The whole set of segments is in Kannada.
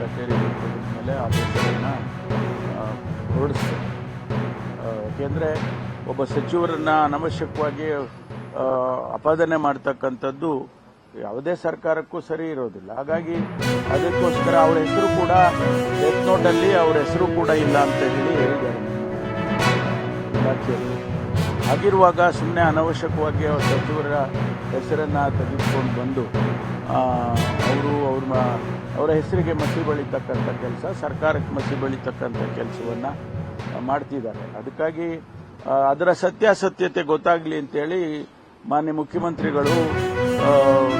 ಕಚೇರಿ ಮೇಲೆ ಆದೇಶವನ್ನು ಹೊರಡಿಸ್ತೇವೆ. ಯಾಕೆಂದರೆ ಒಬ್ಬ ಸಚಿವರನ್ನ ಅನವಶ್ಯಕವಾಗಿ ಅಪಾದನೆ ಮಾಡ್ತಕ್ಕಂಥದ್ದು ಯಾವುದೇ ಸರ್ಕಾರಕ್ಕೂ ಸರಿ ಇರೋದಿಲ್ಲ. ಹಾಗಾಗಿ ಅದಕ್ಕೋಸ್ಕರ ಅವರ ಹೆಸರು ಕೂಡ ಡೆತ್ ನೋಟಲ್ಲಿ ಅವರ ಹೆಸರು ಕೂಡ ಇಲ್ಲ ಅಂತ ಹೇಳಿದ್ದಾರೆ ಇಲಾಖೆಯಲ್ಲಿ. ಹಾಗಿರುವಾಗ ಸುಮ್ಮನೆ ಅನವಶ್ಯಕವಾಗಿ ಸಚಿವರ ಹೆಸರನ್ನು ತೆಗೆದುಕೊಂಡು ಬಂದು ಅವರ ಹೆಸರಿಗೆ ಮಸಿ ಬಳಿತಕ್ಕಂಥ ಕೆಲಸ, ಸರ್ಕಾರಕ್ಕೆ ಮಸಿ ಬಳಿತಕ್ಕಂಥ ಕೆಲಸವನ್ನು ಮಾಡ್ತಿದ್ದಾರೆ. ಅದಕ್ಕಾಗಿ ಅದರ ಸತ್ಯಾಸತ್ಯತೆ ಗೊತ್ತಾಗಲಿ ಅಂತೇಳಿ ಮಾನ್ಯ ಮುಖ್ಯಮಂತ್ರಿಗಳು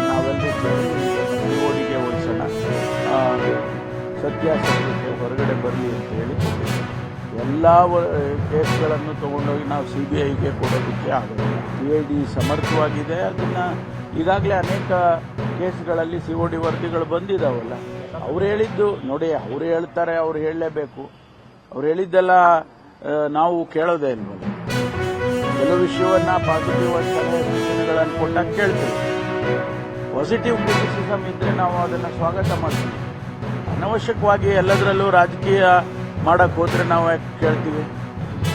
ನಾವೆಲ್ಲರೂ ಓಡಿಗೆ ಹೋಲಿಸೋಣ, ಸತ್ಯಾಸತ್ಯತೆ ಹೊರಗಡೆ ಬರಲಿ ಅಂತ ಹೇಳಿ ಎಲ್ಲ ಕೇಸ್ಗಳನ್ನು ತಗೊಂಡೋಗಿ ನಾವು CBIಗೆ ಕೊಡೋದಕ್ಕೆ ಆಗೋದಿಲ್ಲ. CID ಸಮರ್ಥವಾಗಿದೆ. ಅದನ್ನು ಈಗಾಗಲೇ ಅನೇಕ ಕೇಸ್ಗಳಲ್ಲಿ COD ವರದಿಗಳು ಬಂದಿದ್ದಾವಲ್ಲ. ಅವ್ರು ಹೇಳಿದ್ದು ನೋಡಿ, ಅವ್ರು ಹೇಳ್ತಾರೆ, ಅವ್ರು ಹೇಳಲೇಬೇಕು. ಅವ್ರು ಹೇಳಿದ್ದೆಲ್ಲ ನಾವು ಕೇಳೋದೇ ಇಲ್ವಲ್ಲ. ಕೆಲವು ವಿಷಯವನ್ನ ಪಾಸಿಟಿವ್ ಸೂಚನೆಗಳನ್ನು ಕೊಟ್ಟಾಗ ಕೇಳ್ತೀವಿ. ಪಾಸಿಟಿವ್ ಕ್ರಿಟಿಸಿಸಮ್ ಇದ್ರೆ ನಾವು ಅದನ್ನು ಸ್ವಾಗತ ಮಾಡ್ತೀವಿ. ಅನವಶ್ಯಕವಾಗಿ ಎಲ್ಲದರಲ್ಲೂ ರಾಜಕೀಯ ಮಾಡಕ್ಕೆ ಹೋದ್ರೆ ನಾವು ಯಾಕೆ ಕೇಳ್ತೀವಿ?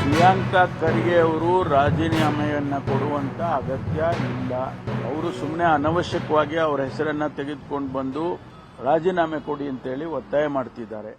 ಪ್ರಿಯಾಂಕಾ ಖರ್ಗೆ ಅವರು ರಾಜೀನಾಮೆಯನ್ನು ಕೊಡುವಂತ ಅಗತ್ಯ ಇಲ್ಲ. ಅವರು ಸುಮ್ಮನೆ ಅನವಶ್ಯಕವಾಗಿ ಅವರ ಹೆಸರನ್ನು ತೆಗೆದುಕೊಂಡು ಬಂದು ರಾಜೀನಾಮೆ ಕೊಡಿ ಅಂತೇಳಿ ಒತ್ತಾಯ ಮಾಡ್ತಿದ್ದಾರೆ.